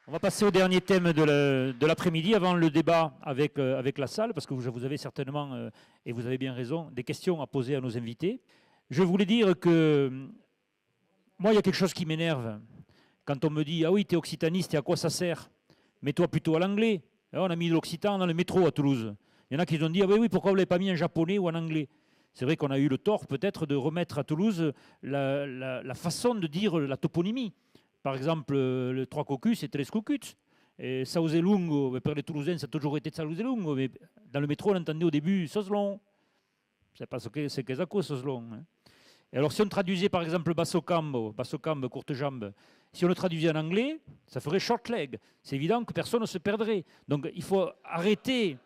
On va passer au dernier thème de l'après-midi avant le débat avec la salle, parce que vous avez certainement, et vous avez bien raison, des questions à poser à nos invités. Je voulais dire que moi, il y a quelque chose qui m'énerve. Quand on me dit « Ah oui, t'es occitaniste, et à quoi ça sert? Mets-toi plutôt à l'anglais. » On a mis l'occitan dans le métro à Toulouse. Il y en a qui ont dit « Ah oui, pourquoi vous ne l'avez pas mis en japonais ou en anglais ?» C'est vrai qu'on a eu le tort peut-être de remettre à Toulouse la façon de dire la toponymie. Par exemple, le Trois Cocus, c'est Tres Cucuts. Et Sauzelungo, pour les Toulousains, ça a toujours été Sauzelungo. Mais dans le métro, on entendait au début Soslon. C'est pas ce que c'est qu'Ezako, Soslon. Hein. Et alors, si on traduisait par exemple Bassocambo, courte jambe, si on le traduisait en anglais, ça ferait short leg. C'est évident que personne ne se perdrait. Donc, il faut arrêter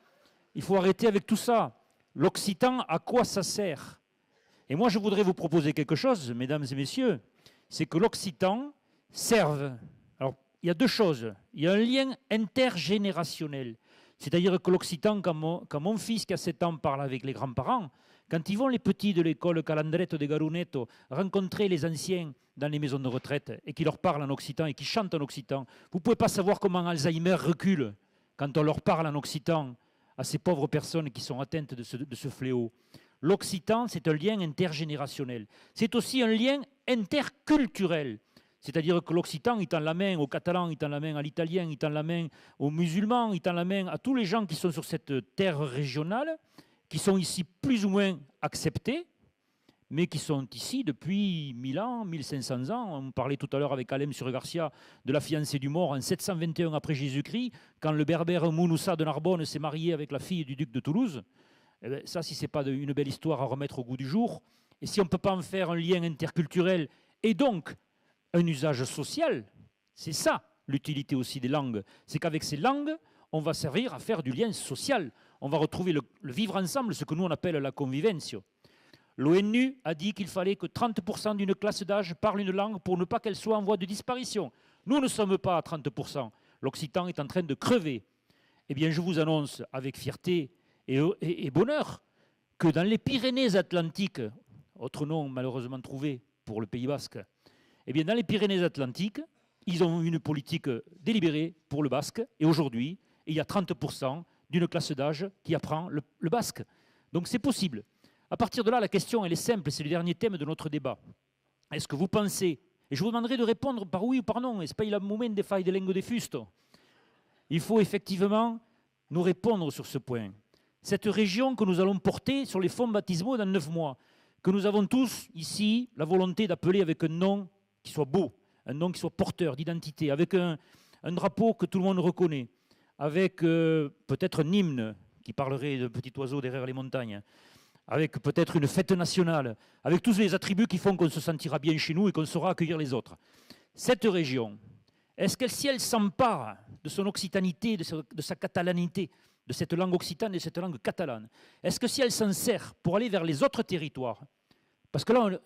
avec tout ça. L'occitan, à quoi ça sert? Et moi, je voudrais vous proposer quelque chose, mesdames et messieurs, c'est que l'occitan serve. Alors, il y a deux choses. Il y a un lien intergénérationnel. C'est-à-dire que l'occitan, quand mon fils qui a 7 ans parle avec les grands-parents, quand ils vont les petits de l'école Calandretto de Garunetto rencontrer les anciens dans les maisons de retraite et qui leur parlent en occitan et qui chantent en occitan, vous ne pouvez pas savoir comment Alzheimer recule quand on leur parle en occitan à ces pauvres personnes qui sont atteintes de ce fléau. L'occitan, c'est un lien intergénérationnel. C'est aussi un lien interculturel. C'est-à-dire que l'occitan, il tend la main aux catalans, il tend la main à l'italien, il tend la main aux musulmans, il tend la main à tous les gens qui sont sur cette terre régionale, qui sont ici plus ou moins acceptés, mais qui sont ici depuis 1000 ans, 1500 ans. On parlait tout à l'heure avec Alem sur Garcia de la fiancée du mort en 721 après Jésus-Christ, quand le berbère Mounoussa de Narbonne s'est marié avec la fille du duc de Toulouse. Eh bien, ça, si ce n'est pas une belle histoire à remettre au goût du jour, et si on ne peut pas en faire un lien interculturel, et donc un usage social, c'est ça l'utilité aussi des langues. C'est qu'avec ces langues, on va servir à faire du lien social. On va retrouver le vivre ensemble, ce que nous on appelle la conviventio. L'ONU a dit qu'il fallait que 30% d'une classe d'âge parle une langue pour ne pas qu'elle soit en voie de disparition. Nous ne sommes pas à 30%. L'Occitan est en train de crever. Eh bien, je vous annonce avec fierté et bonheur que dans les Pyrénées-Atlantiques, autre nom malheureusement trouvé pour le Pays Basque, eh bien, dans les Pyrénées-Atlantiques, ils ont une politique délibérée pour le basque. Et aujourd'hui, il y a 30% d'une classe d'âge qui apprend le basque. Donc c'est possible. À partir de là, la question, elle est simple. C'est le dernier thème de notre débat. Est-ce que vous pensez, et je vous demanderai de répondre par oui ou par non, est-ce pas il a moment de fai de lengo de fusto? Il faut effectivement nous répondre sur ce point. Cette région que nous allons porter sur les fonds baptismaux dans 9 mois, que nous avons tous ici la volonté d'appeler avec un nom qui soit beau, un nom qui soit porteur d'identité, avec un drapeau que tout le monde reconnaît, avec peut-être un hymne qui parlerait de petit oiseau derrière les montagnes, avec peut-être une fête nationale, avec tous les attributs qui font qu'on se sentira bien chez nous et qu'on saura accueillir les autres. Cette région, est-ce qu'elle, si elle s'empare de son occitanité, de sa catalanité, de cette langue occitane et de cette langue catalane, est-ce que si elle s'en sert pour aller vers les autres territoires, parce que là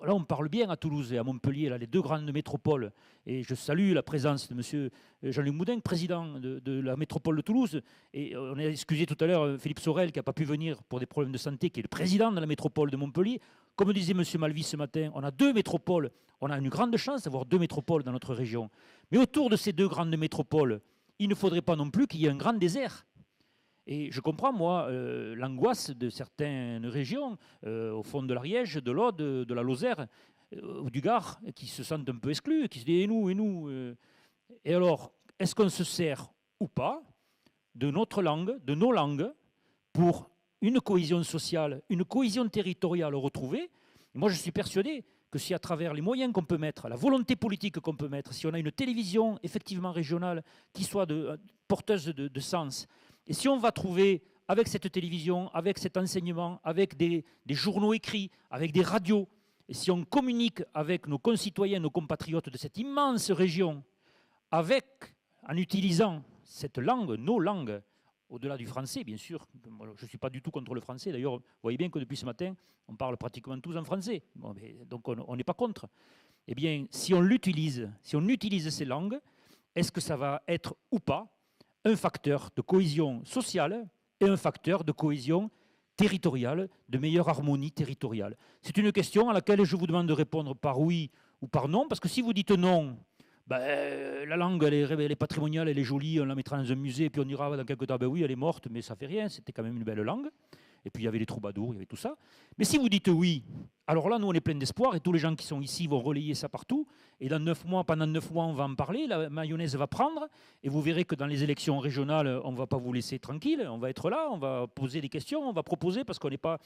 on parle bien à Toulouse et à Montpellier, là, les deux grandes métropoles, et je salue la présence de M. Jean-Luc Moudin, président de la métropole de Toulouse, et on a excusé tout à l'heure Philippe Sorel qui n'a pas pu venir pour des problèmes de santé, qui est le président de la métropole de Montpellier. Comme disait M. Malvis ce matin, on a deux métropoles, on a une grande chance d'avoir deux métropoles dans notre région. Mais autour de ces deux grandes métropoles, il ne faudrait pas non plus qu'il y ait un grand désert. Et je comprends, moi, l'angoisse de certaines régions, au fond de l'Ariège, de l'Aude, de la Lozère, ou du Gard, qui se sentent un peu exclus, qui se disent « et nous ?» Et alors, est-ce qu'on se sert ou pas de notre langue, de nos langues, pour une cohésion sociale, une cohésion territoriale retrouvée? Et moi, je suis persuadé que si à travers les moyens qu'on peut mettre, la volonté politique qu'on peut mettre, si on a une télévision effectivement régionale qui soit porteuse de sens, et si on va trouver, avec cette télévision, avec cet enseignement, avec des journaux écrits, avec des radios, et si on communique avec nos concitoyens, nos compatriotes de cette immense région, en utilisant cette langue, nos langues, au-delà du français, bien sûr, je ne suis pas du tout contre le français, d'ailleurs, vous voyez bien que depuis ce matin, on parle pratiquement tous en français, bon, donc on n'est pas contre. Eh bien, si on utilise ces langues, est-ce que ça va être ou pas un facteur de cohésion sociale et un facteur de cohésion territoriale, de meilleure harmonie territoriale? C'est une question à laquelle je vous demande de répondre par oui ou par non, parce que si vous dites non, La langue, elle est patrimoniale, elle est jolie, on la mettra dans un musée, puis on ira dans quelques temps, ben oui, elle est morte, mais ça fait rien, c'était quand même une belle langue. Et puis il y avait les troubadours, il y avait tout ça. Mais si vous dites oui, alors là, nous, on est plein d'espoir, et tous les gens qui sont ici vont relayer ça partout. Et dans 9 mois, pendant 9 mois, on va en parler, la mayonnaise va prendre, et vous verrez que dans les élections régionales, on ne va pas vous laisser tranquille, on va être là, on va poser des questions, on va proposer, parce qu'on n'est pas...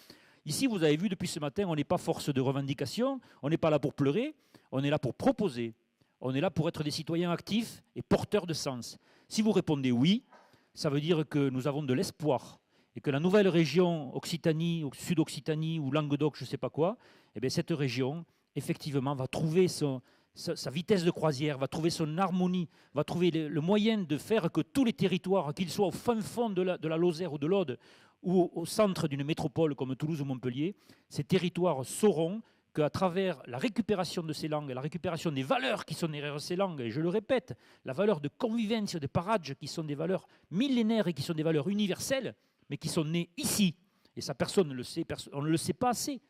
Ici, vous avez vu depuis ce matin, on n'est pas force de revendication, on n'est pas là pour pleurer, on est là pour proposer. On est là pour être des citoyens actifs et porteurs de sens. Si vous répondez oui, ça veut dire que nous avons de l'espoir et que la nouvelle région Occitanie, ou Sud-Occitanie ou Languedoc, je ne sais pas quoi, eh bien cette région, effectivement, va trouver sa vitesse de croisière, va trouver son harmonie, va trouver le moyen de faire que tous les territoires, qu'ils soient au fin fond de la Lozère ou de l'Aude, ou au centre d'une métropole comme Toulouse ou Montpellier, ces territoires sauront qu'à travers la récupération de ces langues, la récupération des valeurs qui sont derrière ces langues, et je le répète, la valeur de convivence, de parage, qui sont des valeurs millénaires et qui sont des valeurs universelles, mais qui sont nées ici. Et ça, personne ne le sait, on ne le sait pas assez.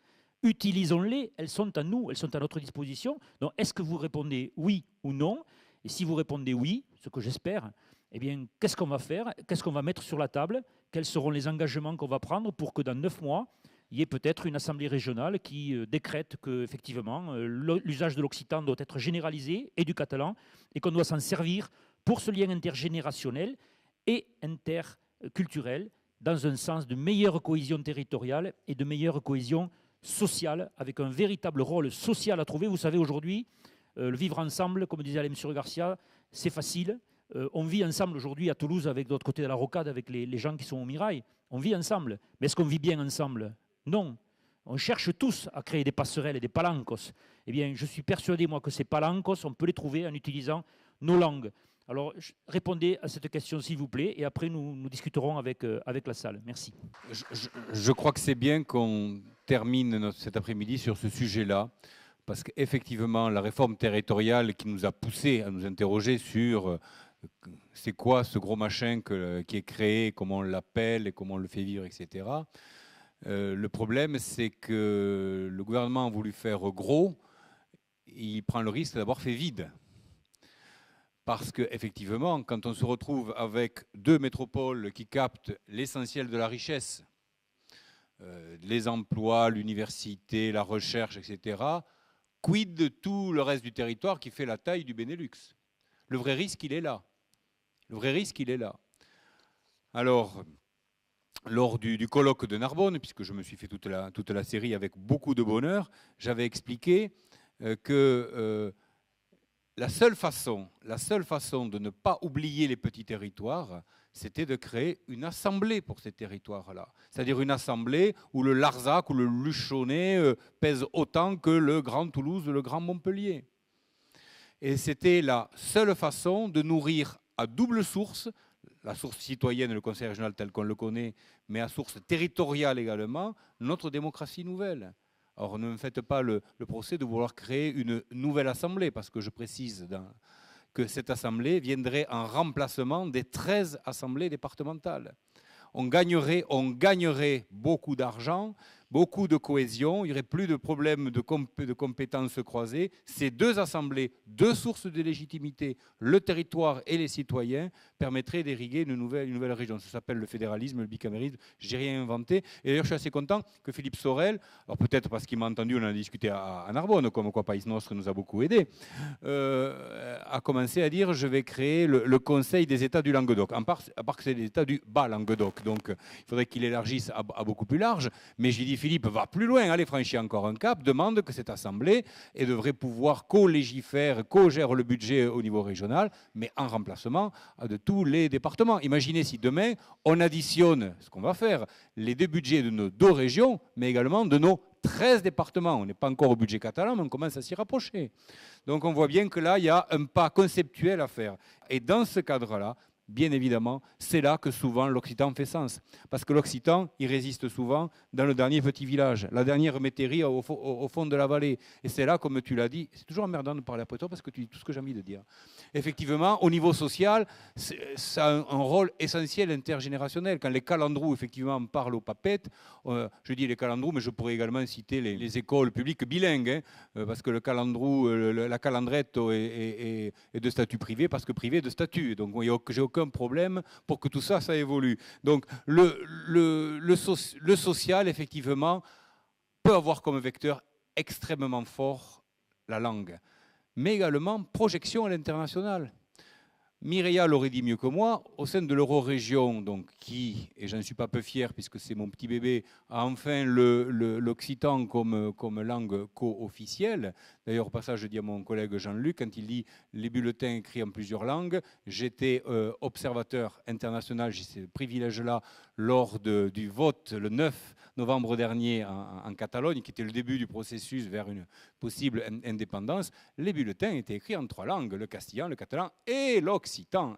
Utilisons-les, elles sont à nous, elles sont à notre disposition. Donc, est-ce que vous répondez oui ou non? Et si vous répondez oui, ce que j'espère, eh bien, qu'est-ce qu'on va faire? Qu'est-ce qu'on va mettre sur la table? Quels seront les engagements qu'on va prendre pour que dans 9 mois, il y ait peut-être une assemblée régionale qui décrète qu'effectivement, l'usage de l'occitan doit être généralisé et du catalan et qu'on doit s'en servir pour ce lien intergénérationnel et interculturel dans un sens de meilleure cohésion territoriale et de meilleure cohésion sociale avec un véritable rôle social à trouver. Vous savez, aujourd'hui, le vivre ensemble, comme disait Alain Garcia, c'est facile. On vit ensemble aujourd'hui à Toulouse avec de l'autre côté de la rocade, avec les gens qui sont au Mirail. On vit ensemble. Mais est-ce qu'on vit bien ensemble? Non. On cherche tous à créer des passerelles et des palancos. Eh bien, je suis persuadé, moi, que ces palancos, on peut les trouver en utilisant nos langues. Alors, répondez à cette question, s'il vous plaît, et après, nous discuterons avec la salle. Merci. Je crois que c'est bien qu'on termine cet après-midi sur ce sujet-là, parce qu'effectivement, la réforme territoriale qui nous a poussé à nous interroger sur c'est quoi ce gros machin qui est créé, comment on l'appelle et comment on le fait vivre, etc. Le problème, c'est que le gouvernement a voulu faire gros, il prend le risque d'avoir fait vide. Parce qu'effectivement, quand on se retrouve avec 2 métropoles qui captent l'essentiel de la richesse, les emplois, l'université, la recherche, etc., quid de tout le reste du territoire qui fait la taille du Benelux? Le vrai risque, il est là. Le vrai risque, il est là. Alors, lors du colloque de Narbonne, puisque je me suis fait toute la série avec beaucoup de bonheur, j'avais expliqué que la seule façon de ne pas oublier les petits territoires, c'était de créer une assemblée pour ces territoires-là. C'est-à-dire une assemblée où le Larzac ou le Luchonnet pèse autant que le Grand Toulouse ou le Grand Montpellier. Et c'était la seule façon de nourrir à double source, la source citoyenne, le Conseil régional tel qu'on le connaît, mais à source territoriale également, notre démocratie nouvelle. Or, ne me faites pas le procès de vouloir créer une nouvelle assemblée, parce que je précise que cette assemblée viendrait en remplacement des 13 assemblées départementales. On gagnerait beaucoup d'argent, beaucoup de cohésion, il n'y aurait plus de problèmes de compétences croisées. Ces 2 assemblées, 2 sources de légitimité, le territoire et les citoyens, permettraient d'irriguer une nouvelle région. Ça s'appelle le fédéralisme, le bicamérisme, je n'ai rien inventé. Et d'ailleurs, je suis assez content que Philippe Sorel, alors peut-être parce qu'il m'a entendu, on en a discuté à Narbonne, comme quoi Pays Nostre nous a beaucoup aidés, a commencé à dire « je vais créer le Conseil des États du Languedoc », à part que c'est les États du bas Languedoc. Donc, il faudrait qu'il élargisse à beaucoup plus large. Mais j'ai dit, Philippe, va plus loin, allez franchir encore un cap, demande que cette Assemblée devrait pouvoir co-légiférer, co-gérer le budget au niveau régional, mais en remplacement de tous les départements. Imaginez si demain, on additionne, ce qu'on va faire, les 2 budgets de nos 2 régions, mais également de nos 13 départements. On n'est pas encore au budget catalan, mais on commence à s'y rapprocher. Donc on voit bien que là, il y a un pas conceptuel à faire. Et dans ce cadre-là, bien évidemment, c'est là que souvent l'occitan fait sens. Parce que l'occitan, il résiste souvent dans le dernier petit village, la dernière métairie au fond de la vallée. Et c'est là, comme tu l'as dit, c'est toujours emmerdant de parler après toi parce que tu dis tout ce que j'ai envie de dire. Effectivement, au niveau social, ça a un rôle essentiel intergénérationnel. Quand les calandrous, effectivement, parlent aux papettes, je dis les calandrous, mais je pourrais également citer les écoles publiques bilingues, hein, parce que le calandrou, la calandretto est de statut privé, parce que privé de statut. Donc, j'ai aucun problème pour que tout ça, ça évolue. Donc, le social, effectivement, peut avoir comme vecteur extrêmement fort la langue, mais également projection à l'international. Mireia l'aurait dit mieux que moi, au sein de l'Eurorégion, donc qui, et je n'en suis pas peu fier puisque c'est mon petit bébé, a enfin l'occitan comme langue co-officielle. D'ailleurs, au passage, je dis à mon collègue Jean-Luc, quand il lit les bulletins écrits en plusieurs langues, j'étais observateur international, j'ai ce privilège-là, lors du vote le 9 novembre dernier en Catalogne, qui était le début du processus vers une possible indépendance. Les bulletins étaient écrits en 3 langues, le castillan, le catalan et l'occitan.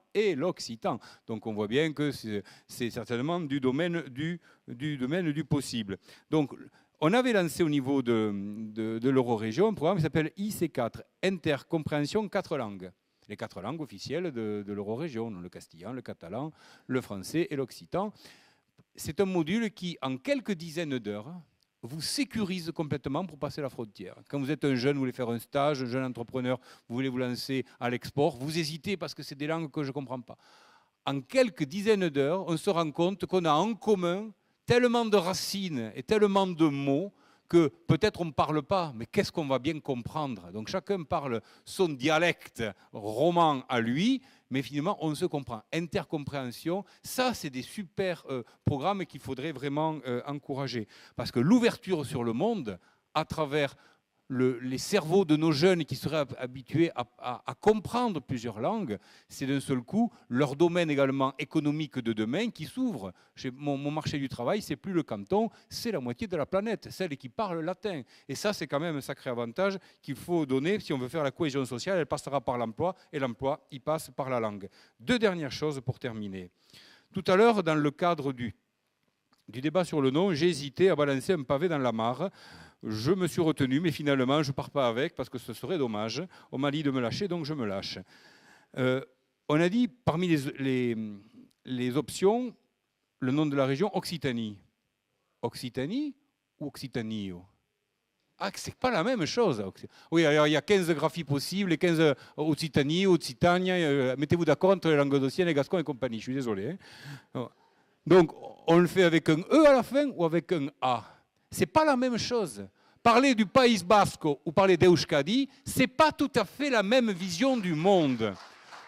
Donc on voit bien que c'est certainement du domaine du possible. Donc on avait lancé au niveau de l'Eurorégion un programme qui s'appelle IC4, Intercompréhension 4 langues. Les 4 langues officielles de l'Eurorégion, le castillan, le catalan, le français et l'occitan. C'est un module qui, en quelques dizaines d'heures, vous sécurise complètement pour passer la frontière. Quand vous êtes un jeune, vous voulez faire un stage, un jeune entrepreneur, vous voulez vous lancer à l'export, vous hésitez parce que c'est des langues que je ne comprends pas. En quelques dizaines d'heures, on se rend compte qu'on a en commun tellement de racines et tellement de mots que peut-être on ne parle pas, mais qu'est-ce qu'on va bien comprendre? Donc chacun parle son dialecte roman à lui, mais finalement on se comprend. Intercompréhension, ça c'est des super programmes qu'il faudrait vraiment encourager. Parce que l'ouverture sur le monde, à travers les cerveaux de nos jeunes qui seraient habitués à comprendre plusieurs langues, c'est d'un seul coup leur domaine également économique de demain qui s'ouvre. Mon marché du travail, c'est plus le canton, c'est la moitié de la planète, celle qui parle latin. Et ça, c'est quand même un sacré avantage qu'il faut donner. Si on veut faire la cohésion sociale, elle passera par l'emploi, et l'emploi, il passe par la langue. 2 dernières choses pour terminer. Tout à l'heure, dans le cadre du débat sur le nom, j'ai hésité à balancer un pavé dans la mare. Je me suis retenu, mais finalement, je ne pars pas avec parce que ce serait dommage. On m'a dit de me lâcher, donc je me lâche. On a dit, parmi les options, le nom de la région, Occitanie. Occitanie ou Occitanie? Ah, c'est pas la même chose. Oui, alors il y a 15 graphies possibles, et 15 Occitanie, Occitania. Mettez-vous d'accord entre les languedociens, les gascons et compagnie. Je suis désolé. Hein. Donc, on le fait avec un E à la fin ou avec un A? C'est pas la même chose. Parler du País Basco ou parler d'Euskadi, c'est pas tout à fait la même vision du monde.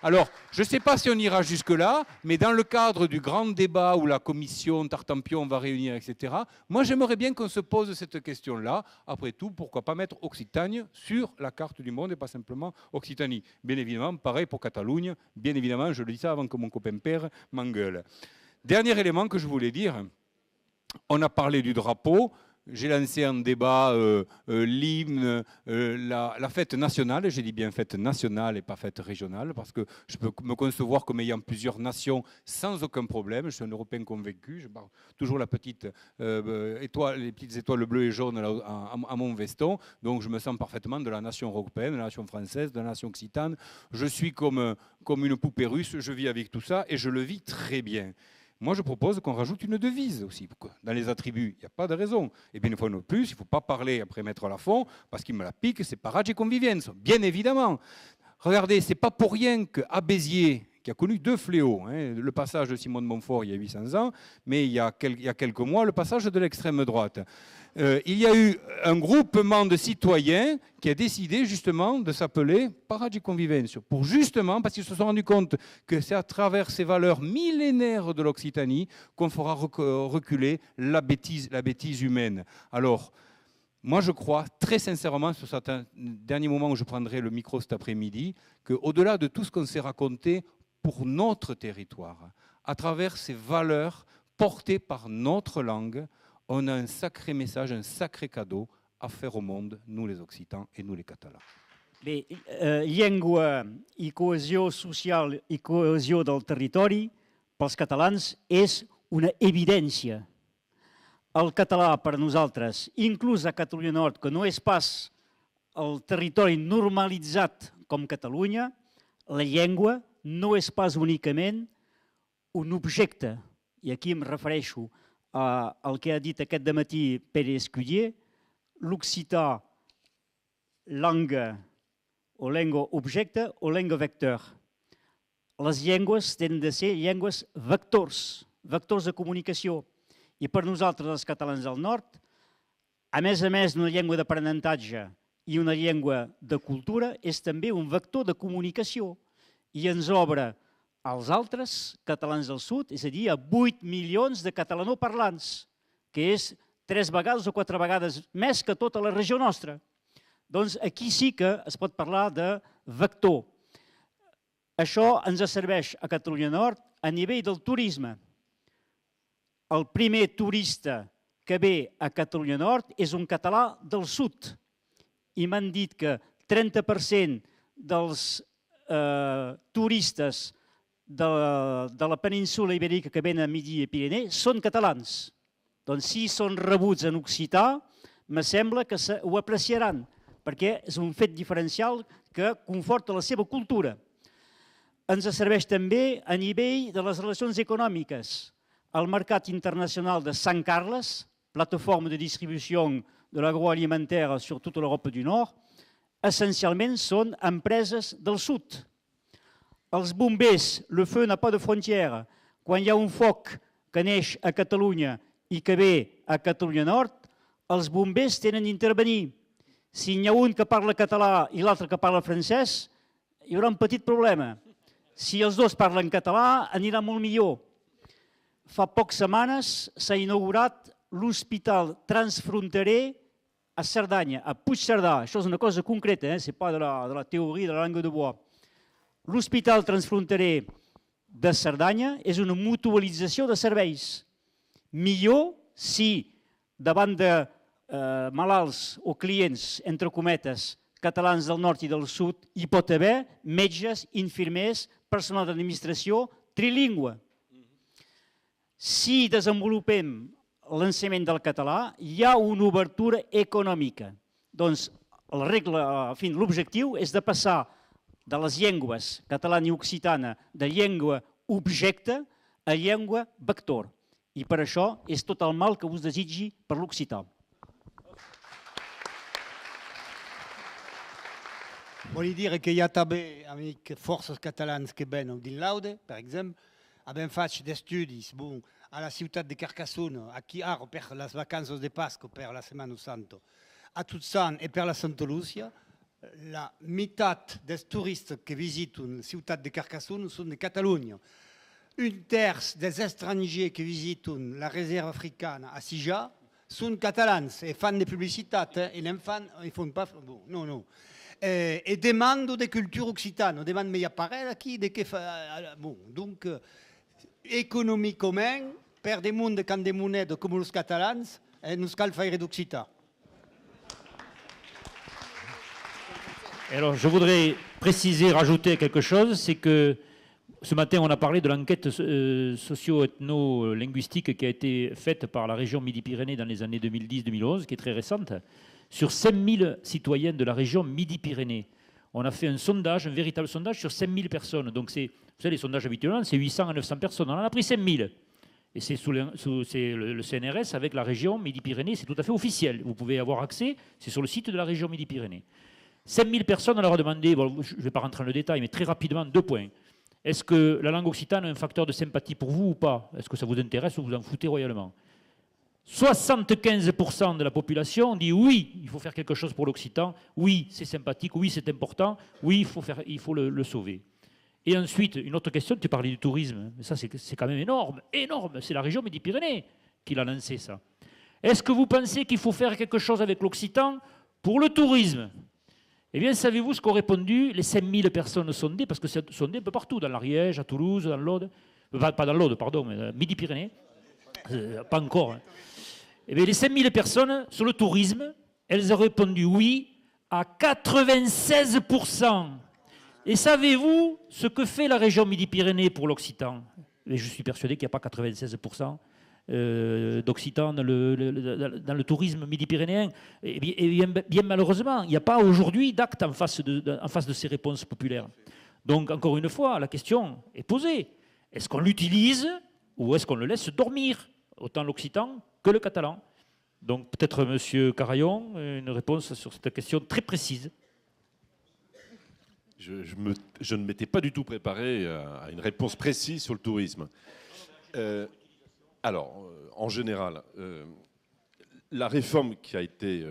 Alors, je ne sais pas si on ira jusque-là, mais dans le cadre du grand débat où la commission Tartampion va réunir, etc., moi j'aimerais bien qu'on se pose cette question-là. Après tout, pourquoi pas mettre Occitanie sur la carte du monde et pas simplement Occitanie? Bien évidemment, pareil pour Catalogne, bien évidemment, je le dis ça avant que mon copain père m'engueule. Dernier élément que je voulais dire, on a parlé du drapeau. J'ai lancé en débat l'hymne, la fête nationale, j'ai dit bien fête nationale et pas fête régionale, parce que je peux me concevoir comme ayant plusieurs nations sans aucun problème. Je suis un Européen convaincu, je parle toujours les petites étoiles bleues et jaunes à mon veston, donc je me sens parfaitement de la nation européenne, de la nation française, de la nation occitane. Je suis comme une poupée russe, je vis avec tout ça et je le vis très bien. Moi, je propose qu'on rajoute une devise aussi. Dans les attributs, il n'y a pas de raison. Et bien, une fois de plus, il ne faut pas parler après Maître Lafont, parce qu'il me la pique, c'est Parage et Convivienza, bien évidemment. Regardez, ce n'est pas pour rien qu'à Béziers, qui a connu 2 fléaux, hein, le passage de Simon de Montfort il y a 800 ans, mais il y a quelques mois, le passage de l'extrême droite. Il y a eu un groupement de citoyens qui a décidé justement de s'appeler Parage et Convivienza, pour justement, parce qu'ils se sont rendus compte que c'est à travers ces valeurs millénaires de l'Occitanie qu'on fera reculer la bêtise humaine. Alors, moi, je crois très sincèrement, sur certains derniers moments où je prendrai le micro cet après-midi, qu'au-delà de tout ce qu'on s'est raconté pour notre territoire, à travers ces valeurs portées par notre langue, on a un sacré message, un sacré cadeau à faire au monde, nous les Occitans et nous les Catalans. Bé, llengua i cohesió social i cohesió del territori pels catalans és una evidència. El català per nosaltres, inclús a Catalunya Nord, que no és pas el territori normalitzat com Catalunya, la llengua no és pas únicament un objecte, i aquí em refereixo al que ha dit aquest dematí Pere Esculler, l'occità, langue o llengua objecte o llengua vector. Les llengües tenen de ser llengües vectors, vectors de comunicació. I per nosaltres, els catalans del nord, a més d'una llengua d'aprenentatge i una llengua de cultura, és també un vector de comunicació i ens obre als altres catalans del sud, és a dir, a 8 milions de catalanoparlants, que és 3 vegades o 4 vegades més que tota la regió nostra. Doncs aquí sí que es pot parlar de vector. Això ens serveix a Catalunya Nord a nivell del turisme. El primer turista que ve a Catalunya Nord és un català del sud. I m'han dit que 30% dels turistes de la península ibèrica que venen a Midi i Pirineu són catalans. Doncs si són rebuts en occità, me sembla que ho apreciaran, perquè és un fet diferencial que conforta la seva cultura. Ens serveix també a nivell de les relacions econòmiques. El mercat internacional de Sant Carles, plataforma de distribució de l'agroalimentaire sur toute l'Europe du Nord, essencialment són empreses del sud. Els bombers, le feu n'a pas de frontière. Quan hi ha un foc que neix a Catalunya i que ve a Catalunya Nord, els bombers tenen d'intervenir. Si n'hi ha un que parla català i l'altre que parla francès, hi haurà un petit problema. Si els dos parlen català, anirà molt millor. Fa poques setmanes s'ha inaugurat l'hospital transfronterer a Cerdanya, a Puigcerdà. Això és una cosa concreta, ce n'est pas de la théorie de la langue de bois. L'hospital transfronterer de Cerdanya és una mutualització de serveis. Millor si davant de malalts o clients, entre cometes, catalans del nord i del sud, hi pot haver metges, infermers, personal d'administració trilingüe. Si desenvolupem l'ensenyament del català, hi ha una obertura econòmica. Doncs l'objectiu és de passar de les llengües catalana i occitana de llengua objecte a llengua vector. I per això és tot el mal que us desitgi per l'occità. Volia dir que hi ha també forces catalans que venen d'Inlaude, per exemple. Abbiamo fatto dei studi alla città di Carcassonne, a Chiaro per le vacanze di Pasqua, per la Semana Santa, a Tuzan e per la Santa Lucia. La metà dei turisti che visitano la città di Carcassonne sono di Catalogna. Un terzo degli stranieri che visitano la riserva africana a Sija sono catalani e fanno di pubblicità e non fanno pas. No, no. E demandano di cultura occitana, demandano meglio apparecchi qui, di che fa. Donc, economicament, per damunt de camp de moneda com els catalans, no cal faire d'occità. Alors, je voudrais préciser, rajouter quelque chose, c'est que ce matin, on a parlé de l'enquête socio-ethno-linguistique qui a été faite par la région Midi-Pyrénées dans les années 2010-2011, qui est très récente, sur 5000 citoyens de la région Midi-Pyrénées. On a fait un sondage, un véritable sondage sur 5000 personnes. Donc, vous savez, les sondages habituels, c'est 800 à 900 personnes. On en a pris 5000. Et c'est le CNRS avec la région Midi-Pyrénées, c'est tout à fait officiel. Vous pouvez avoir accès, c'est sur le site de la région Midi-Pyrénées. 5000 personnes, on leur a demandé, bon, je ne vais pas rentrer dans le détail, mais très rapidement, 2 points. Est-ce que la langue occitane est un facteur de sympathie pour vous ou pas? Est-ce que ça vous intéresse ou vous en foutez royalement? 75% de la population dit oui, il faut faire quelque chose pour l'occitan, oui, c'est sympathique, oui, c'est important, oui, il faut le sauver. Et ensuite, une autre question, tu parlais du tourisme, mais ça c'est quand même énorme, énorme, c'est la région Midi-Pyrénées qui l'a lancé ça. Est-ce que vous pensez qu'il faut faire quelque chose avec l'occitan pour le tourisme? Eh bien, savez-vous ce qu'ont répondu les 5000 personnes sondées, parce que c'est sondé un peu partout, dans l'Ariège, à Toulouse, dans l'Aude, pas dans l'Aude, pardon, mais Midi-Pyrénées, pas encore. Hein. Eh bien, les 5000 personnes sur le tourisme, elles ont répondu oui à 96%. Et savez-vous ce que fait la région Midi-Pyrénées pour l'Occitan? Et je suis persuadé qu'il n'y a pas 96% d'Occitans dans le tourisme midi-pyrénéen. Et bien malheureusement, il n'y a pas aujourd'hui d'acte en face de ces réponses populaires. Donc, encore une fois, la question est posée. Est-ce qu'on l'utilise ou est-ce qu'on le laisse dormir, autant l'occitan que le catalan? Donc, peut-être, Monsieur Carayon, une réponse sur cette question très précise. Je ne m'étais pas du tout préparé à une réponse précise sur le tourisme. Alors, en général, la réforme qui a été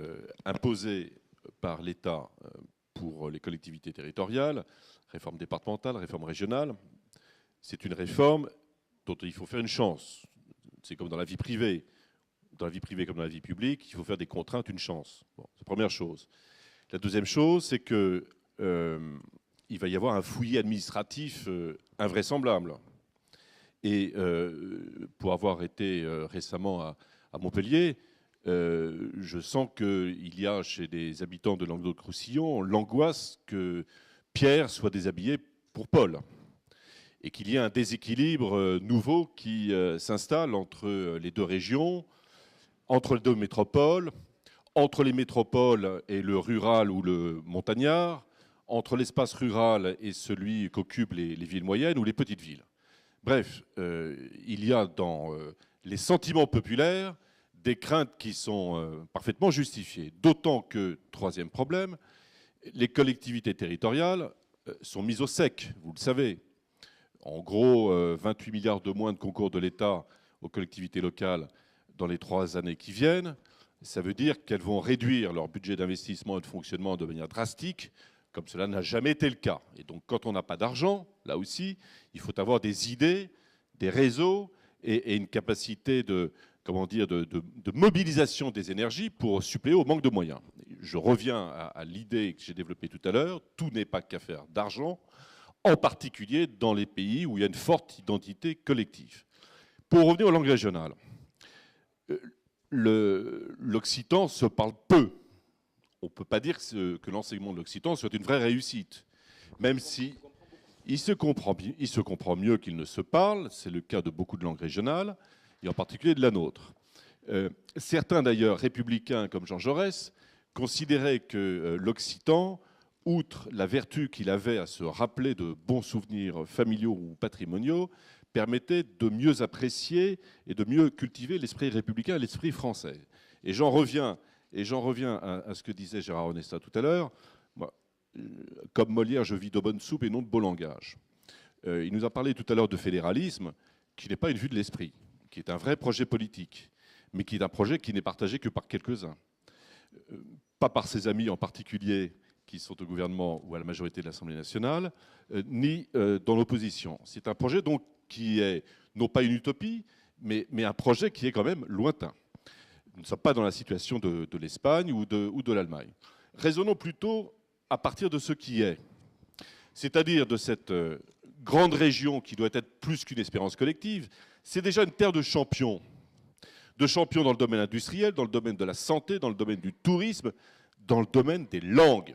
imposée par l'État pour les collectivités territoriales, réforme départementale, réforme régionale, c'est une réforme dont il faut faire une chance. C'est comme dans la vie privée. Dans la vie privée comme dans la vie publique, il faut faire des contraintes une chance. Bon, c'est la première chose. La deuxième chose, c'est que il va y avoir un fouillis administratif invraisemblable. Et pour avoir été récemment à Montpellier, je sens qu'il y a chez des habitants de Languedoc-Roussillon l'angoisse que Pierre soit déshabillé pour Paul. Et qu'il y ait un déséquilibre nouveau qui s'installe entre les deux régions, entre les deux métropoles, entre les métropoles et le rural ou le montagnard, entre l'espace rural et celui qu'occupent les villes moyennes ou les petites villes. Bref, il y a dans les sentiments populaires des craintes qui sont parfaitement justifiées. D'autant que, troisième problème, les collectivités territoriales sont mises au sec, vous le savez. En gros, 28 milliards de moins de concours de l'État aux collectivités locales dans les 3 années qui viennent. Ça veut dire qu'elles vont réduire leur budget d'investissement et de fonctionnement de manière drastique, comme cela n'a jamais été le cas. Et donc, quand on n'a pas d'argent, là aussi, il faut avoir des idées, des réseaux et une capacité de mobilisation des énergies pour suppléer au manque de moyens. Je reviens à l'idée que j'ai développée tout à l'heure, tout n'est pas qu'affaire d'argent, en particulier dans les pays où il y a une forte identité collective. Pour revenir aux langues régionales, l'occitan se parle peu. On ne peut pas dire que l'enseignement de l'occitan soit une vraie réussite, même si il se comprend mieux qu'il ne se parle. C'est le cas de beaucoup de langues régionales, et en particulier de la nôtre. Certains, d'ailleurs, républicains comme Jean Jaurès, considéraient que l'occitan, outre la vertu qu'il avait à se rappeler de bons souvenirs familiaux ou patrimoniaux, permettait de mieux apprécier et de mieux cultiver l'esprit républicain et l'esprit français. Et j'en reviens à ce que disait Gérard Onesta tout à l'heure. Comme Molière, je vis de bonne soupe et non de beau langage. Il nous a parlé tout à l'heure de fédéralisme, qui n'est pas une vue de l'esprit, qui est un vrai projet politique, mais qui est un projet qui n'est partagé que par quelques-uns. Pas par ses amis en particulier, qui sont au gouvernement ou à la majorité de l'Assemblée nationale, ni dans l'opposition. C'est un projet donc qui est non pas une utopie, mais un projet qui est quand même lointain. Nous ne sommes pas dans la situation de l'Espagne ou de l'Allemagne. Raisonnons plutôt à partir de ce qui est, c'est-à-dire de cette grande région qui doit être plus qu'une espérance collective. C'est déjà une terre de champions dans le domaine industriel, dans le domaine de la santé, dans le domaine du tourisme, dans le domaine des langues.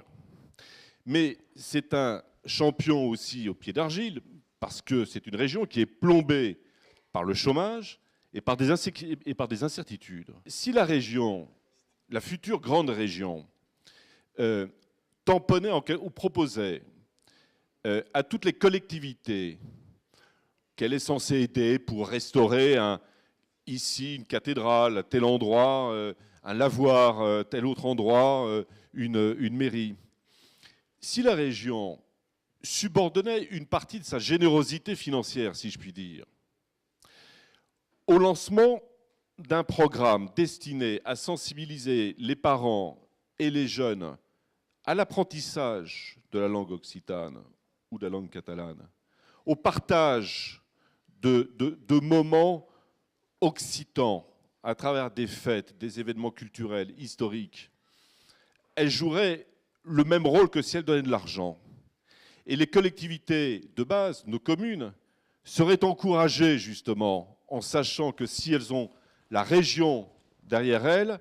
Mais c'est un champion aussi au pied d'argile, parce que c'est une région qui est plombée par le chômage et par des incertitudes. Si la région, la future grande région, tamponnait ou proposait à toutes les collectivités qu'elle est censée aider pour restaurer ici une cathédrale, tel endroit, un lavoir, tel autre endroit, une mairie. Si la région subordonnait une partie de sa générosité financière, si je puis dire, au lancement d'un programme destiné à sensibiliser les parents et les jeunes à l'apprentissage de la langue occitane ou de la langue catalane, au partage de moments occitans à travers des fêtes, des événements culturels, historiques, elle jouerait le même rôle que si elle donnait de l'argent. Et les collectivités de base, nos communes, seraient encouragées justement en sachant que si elles ont la région derrière elles,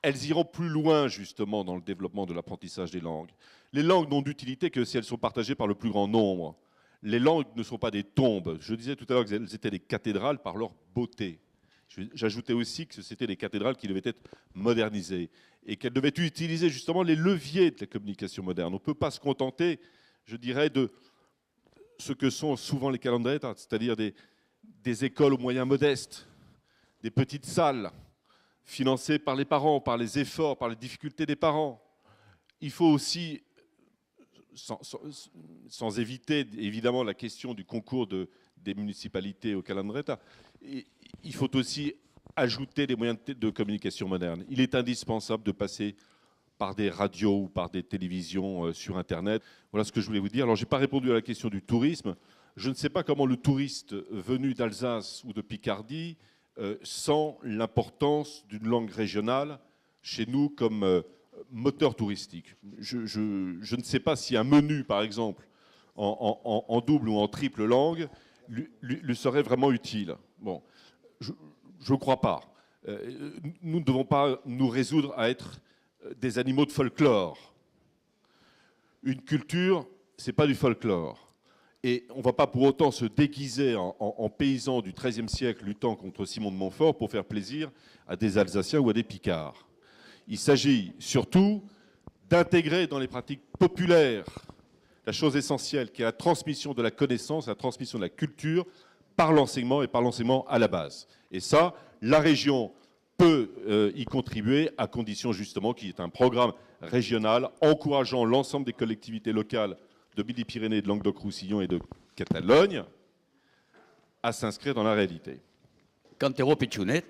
elles iront plus loin justement dans le développement de l'apprentissage des langues. Les langues n'ont d'utilité que si elles sont partagées par le plus grand nombre. Les langues ne sont pas des tombes. Je disais tout à l'heure qu'elles étaient des cathédrales par leur beauté. J'ajoutais aussi que c'était des cathédrales qui devaient être modernisées et qu'elles devaient utiliser justement les leviers de la communication moderne. On ne peut pas se contenter, je dirais, de ce que sont souvent les calendretas, c'est-à-dire des écoles aux moyens modestes, des petites salles financées par les parents, par les efforts, par les difficultés des parents. Il faut aussi, sans éviter évidemment la question du concours des municipalités au calendreta, il faut aussi ajouter des moyens de communication modernes. Il est indispensable de passer par des radios ou par des télévisions sur Internet. Voilà ce que je voulais vous dire. Alors, je n'ai pas répondu à la question du tourisme. Je ne sais pas comment le touriste venu d'Alsace ou de Picardie sent l'importance d'une langue régionale chez nous comme moteur touristique. Je ne sais pas si un menu, par exemple, en double ou en triple langue, lui serait vraiment utile. Bon, je ne crois pas. Nous ne devons pas nous résoudre à être des animaux de folklore. Une culture, ce n'est pas du folklore. Et on ne va pas pour autant se déguiser en paysans du XIIIe siècle luttant contre Simon de Montfort pour faire plaisir à des Alsaciens ou à des Picards. Il s'agit surtout d'intégrer dans les pratiques populaires la chose essentielle qui est la transmission de la connaissance, la transmission de la culture par l'enseignement et par l'enseignement à la base. Et ça, la région peut y contribuer à condition justement qu'il y ait un programme régional encourageant l'ensemble des collectivités locales de Midi-Pyrénées, de Languedoc-Roussillon et de Catalogne à s'inscrire dans la réalité. Quand ero pitxunet,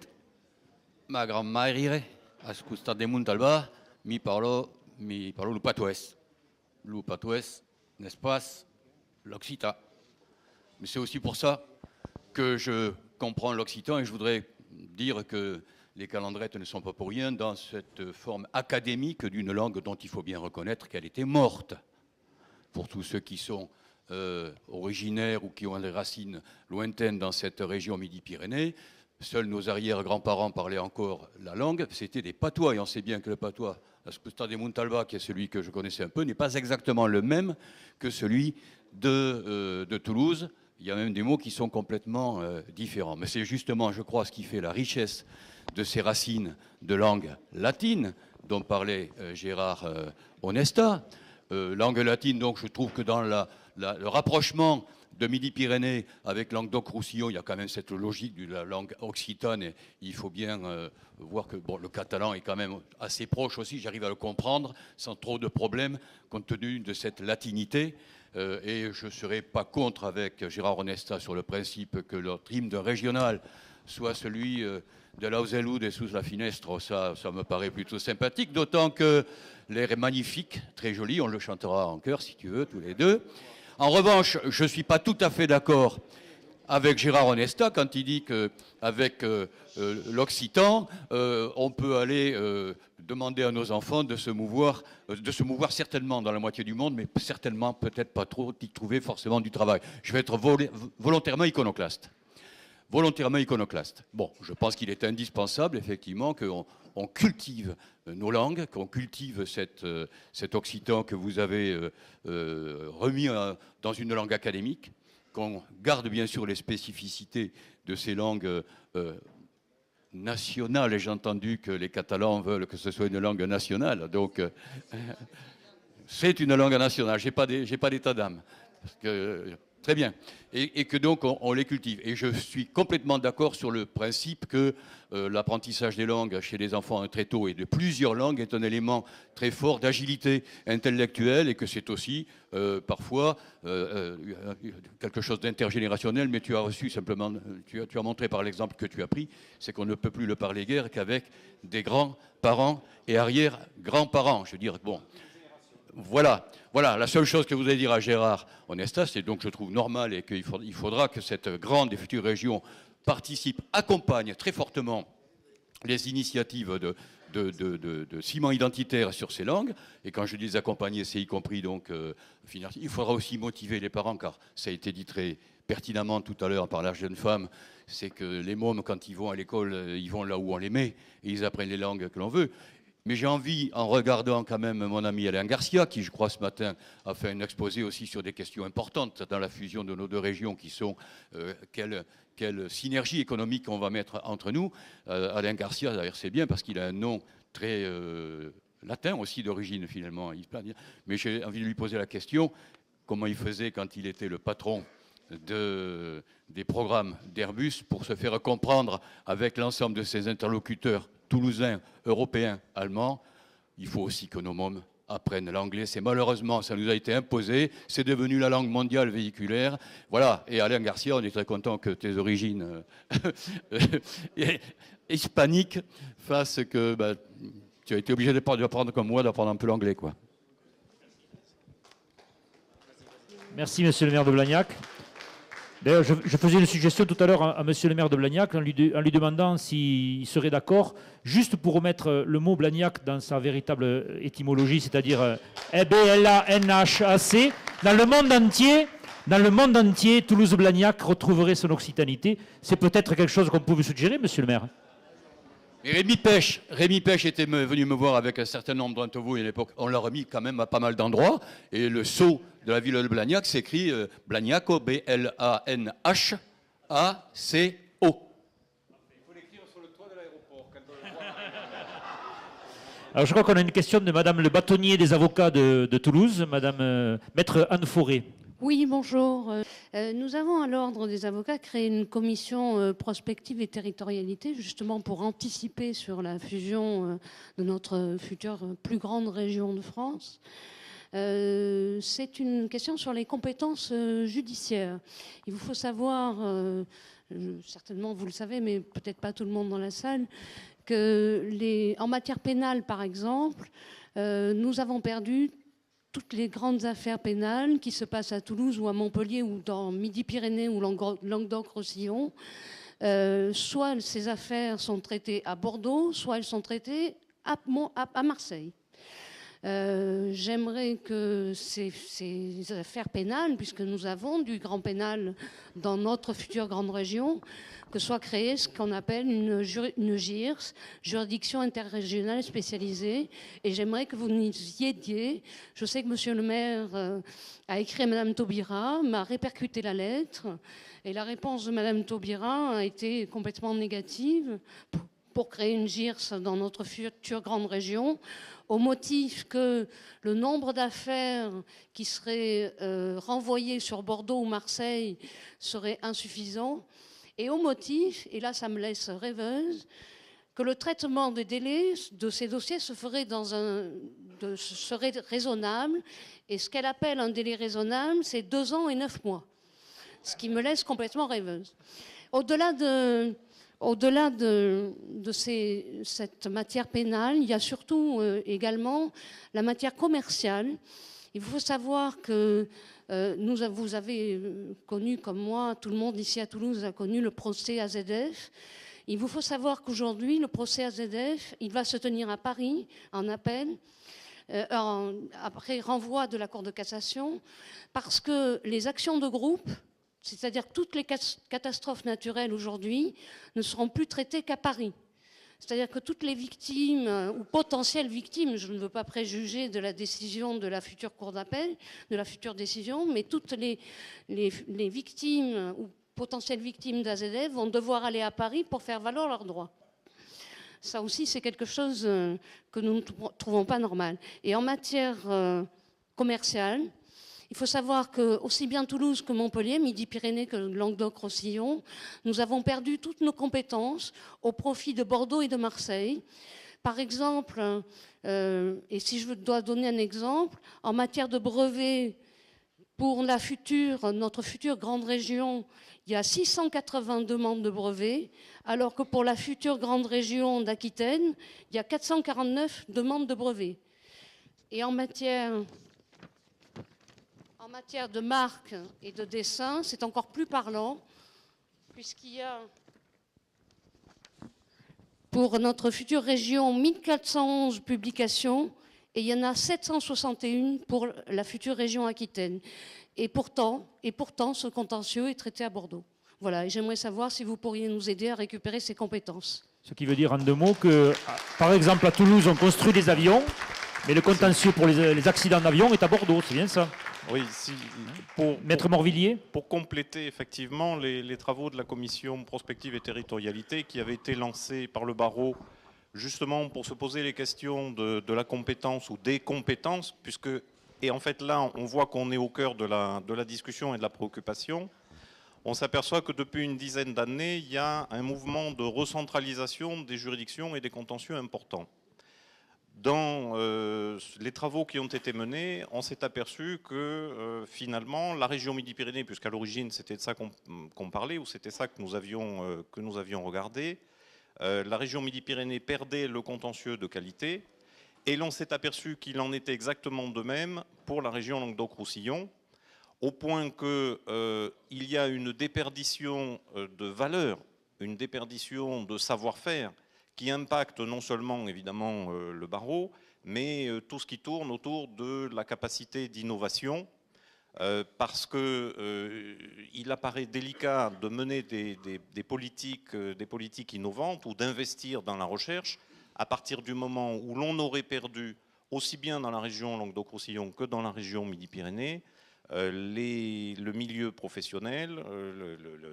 ma grand-mare, al costat de Montalbà, mi parlo le patois. Le patois, n'est-ce pas, l'occitan. Mais c'est aussi pour ça que je comprends l'occitan et je voudrais dire que les calendrettes ne sont pas pour rien dans cette forme académique d'une langue dont il faut bien reconnaître qu'elle était morte. Pour tous ceux qui sont originaires ou qui ont des racines lointaines dans cette région Midi-Pyrénées, seuls nos arrière-grands-parents parlaient encore la langue, c'était des patois. Et on sait bien que le patois, à Ascosta de Montalbà, qui est celui que je connaissais un peu, n'est pas exactement le même que celui de Toulouse. Il y a même des mots qui sont complètement différents. Mais c'est justement, je crois, ce qui fait la richesse de ces racines de langue latine dont parlait Gérard Onesta. Langue latine, donc je trouve que dans le rapprochement de Midi-Pyrénées avec Languedoc-Roussillon, il y a quand même cette logique de la langue occitane. Et il faut bien voir que bon, le catalan est quand même assez proche aussi, j'arrive à le comprendre sans trop de problèmes compte tenu de cette latinité. Et je ne serai pas contre avec Gérard Onesta sur le principe que notre hymne régional soit celui de l'Auselud et sous la Finestre. Ça me paraît plutôt sympathique, d'autant que l'air est magnifique, très joli, on le chantera en chœur si tu veux, tous les deux. En revanche, je ne suis pas tout à fait d'accord avec Gérard Onesta quand il dit qu'avec l'occitan, on peut aller demander à nos enfants de se mouvoir certainement dans la moitié du monde, mais certainement peut-être pas trop d'y trouver forcément du travail. Je vais être volontairement iconoclaste. Volontairement iconoclaste. Bon, je pense qu'il est indispensable, effectivement, qu'on cultive nos langues, qu'on cultive cet occitan que vous avez remis dans une langue académique, qu'on garde bien sûr les spécificités de ces langues nationales. Et j'ai entendu que les Catalans veulent que ce soit une langue nationale. Donc, c'est une langue nationale. J'ai pas d'état d'âme. Parce que, très bien. Et que donc on les cultive. Et je suis complètement d'accord sur le principe que l'apprentissage des langues chez les enfants très tôt et de plusieurs langues est un élément très fort d'agilité intellectuelle et que c'est aussi parfois quelque chose d'intergénérationnel. Mais tu as reçu simplement, tu as montré par l'exemple que tu as pris, c'est qu'on ne peut plus le parler guère qu'avec des grands-parents et arrière-grands-parents. Je veux dire, bon. Voilà, la seule chose que vous allez dire à Gérard Onesta, c'est donc je trouve normal et qu'il faudra que cette grande et future région participe, accompagne très fortement les initiatives de ciment identitaire sur ces langues. Et quand je dis les accompagner, c'est y compris donc il faudra aussi motiver les parents, car ça a été dit très pertinemment tout à l'heure par la jeune femme, c'est que les mômes, quand ils vont à l'école, ils vont là où on les met et ils apprennent les langues que l'on veut. Mais j'ai envie, en regardant quand même mon ami Alain Garcia, qui je crois ce matin a fait un exposé aussi sur des questions importantes dans la fusion de nos deux régions, qui sont quelle synergie économique on va mettre entre nous. Alain Garcia, d'ailleurs c'est bien parce qu'il a un nom très latin aussi d'origine finalement. Mais j'ai envie de lui poser la question, comment il faisait quand il était le patron des programmes d'Airbus pour se faire comprendre avec l'ensemble de ses interlocuteurs toulousains, européens, allemands. Il faut aussi que nos mômes apprennent l'anglais. C'est malheureusement, ça nous a été imposé. C'est devenu la langue mondiale véhiculaire. Voilà. Et Alain Garcia, on est très content que tes origines hispaniques fassent que tu as été obligé d'apprendre comme moi, d'apprendre un peu l'anglais, quoi. Merci, monsieur le maire de Blagnac. D'ailleurs, je faisais une suggestion tout à l'heure à monsieur le maire de Blagnac en lui demandant s'il serait d'accord, juste pour remettre le mot Blagnac dans sa véritable étymologie, c'est-à-dire B-L-A-N-H-A-C. Dans le monde entier, Toulouse-Blagnac retrouverait son occitanité. C'est peut-être quelque chose qu'on peut vous suggérer, monsieur le maire. Et Rémi Pêche était venu me voir avec un certain nombre d'entre vous à l'époque. On l'a remis quand même à pas mal d'endroits. Et le sceau de la ville de Blagnac s'écrit Blagnaco, B-L-A-N-H-A-C-O. Il faut l'écrire sur le toit de l'aéroport. Alors je crois qu'on a une question de madame le bâtonnier des avocats de Toulouse, madame maître Anne Fauré. Oui, bonjour. Nous avons à l'ordre des avocats créé une commission prospective et territorialité, justement pour anticiper sur la fusion de notre future plus grande région de France. C'est une question sur les compétences judiciaires. Il vous faut savoir, certainement vous le savez, mais peut-être pas tout le monde dans la salle, que en matière pénale, par exemple, nous avons perdu toutes les grandes affaires pénales qui se passent à Toulouse ou à Montpellier ou dans Midi-Pyrénées ou Languedoc-Roussillon. Soit ces affaires sont traitées à Bordeaux, soit elles sont traitées à Marseille. J'aimerais que ces affaires pénales, puisque nous avons du grand pénal dans notre future grande région, que soit créée ce qu'on appelle une JIRS, juridiction interrégionale spécialisée, et j'aimerais que vous nous y aidiez. Je sais que monsieur le maire a écrit à madame Taubira, m'a répercuté la lettre, et la réponse de madame Taubira a été complètement négative pour créer une JIRS dans notre future grande région, au motif que le nombre d'affaires qui seraient renvoyées sur Bordeaux ou Marseille serait insuffisant, et au motif, et là ça me laisse rêveuse, que le traitement des délais de ces dossiers serait raisonnable, et ce qu'elle appelle un délai raisonnable, c'est 2 ans et 9 mois, ce qui me laisse complètement rêveuse. Au-delà de cette matière pénale, il y a surtout également la matière commerciale. Il faut savoir que vous avez connu, comme moi, tout le monde ici à Toulouse a connu le procès AZF. Il vous faut savoir qu'aujourd'hui, le procès AZF, il va se tenir à Paris, en appel, après renvoi de la Cour de cassation, parce que les actions de groupe, c'est-à-dire toutes les catastrophes naturelles aujourd'hui, ne seront plus traitées qu'à Paris. C'est-à-dire que toutes les victimes, ou potentielles victimes, je ne veux pas préjuger de la décision de la future cour d'appel, de la future décision, mais toutes les victimes ou potentielles victimes d'AZF vont devoir aller à Paris pour faire valoir leurs droits. Ça aussi, c'est quelque chose que nous ne trouvons pas normal. Et en matière commerciale, il faut savoir que aussi bien Toulouse que Montpellier, Midi-Pyrénées que Languedoc-Roussillon, nous avons perdu toutes nos compétences au profit de Bordeaux et de Marseille. Par exemple, et si je dois donner un exemple, en matière de brevets pour notre future grande région, il y a 680 demandes de brevets, alors que pour la future grande région d'Aquitaine, il y a 449 demandes de brevets. Et en matière de marque et de dessin, c'est encore plus parlant, puisqu'il y a pour notre future région 1411 publications et il y en a 761 pour la future région Aquitaine. Et pourtant, ce contentieux est traité à Bordeaux. Voilà, et j'aimerais savoir si vous pourriez nous aider à récupérer ces compétences. Ce qui veut dire en 2 mots que, par exemple, à Toulouse, on construit des avions, mais le contentieux pour les accidents d'avion est à Bordeaux, c'est bien ça? Oui, si, Maître Morvillier? pour compléter effectivement les travaux de la commission prospective et territorialité qui avaient été lancés par le barreau justement pour se poser les questions de la compétence ou des compétences, puisque, et en fait là on voit qu'on est au cœur de la discussion et de la préoccupation, on s'aperçoit que depuis une dizaine d'années, il y a un mouvement de recentralisation des juridictions et des contentieux importants. Dans les travaux qui ont été menés, on s'est aperçu que finalement, la région Midi-Pyrénées, puisqu'à l'origine c'était de ça qu'on parlait, ou c'était ça que nous avions regardé, la région Midi-Pyrénées perdait le contentieux de qualité, et l'on s'est aperçu qu'il en était exactement de même pour la région Languedoc-Roussillon, au point qu'il y a une déperdition de valeur, une déperdition de savoir-faire, qui impacte non seulement évidemment le barreau, mais tout ce qui tourne autour de la capacité d'innovation, parce qu'il apparaît délicat de mener des politiques innovantes ou d'investir dans la recherche à partir du moment où l'on aurait perdu, aussi bien dans la région Languedoc-Roussillon que dans la région Midi-Pyrénées, le milieu professionnel,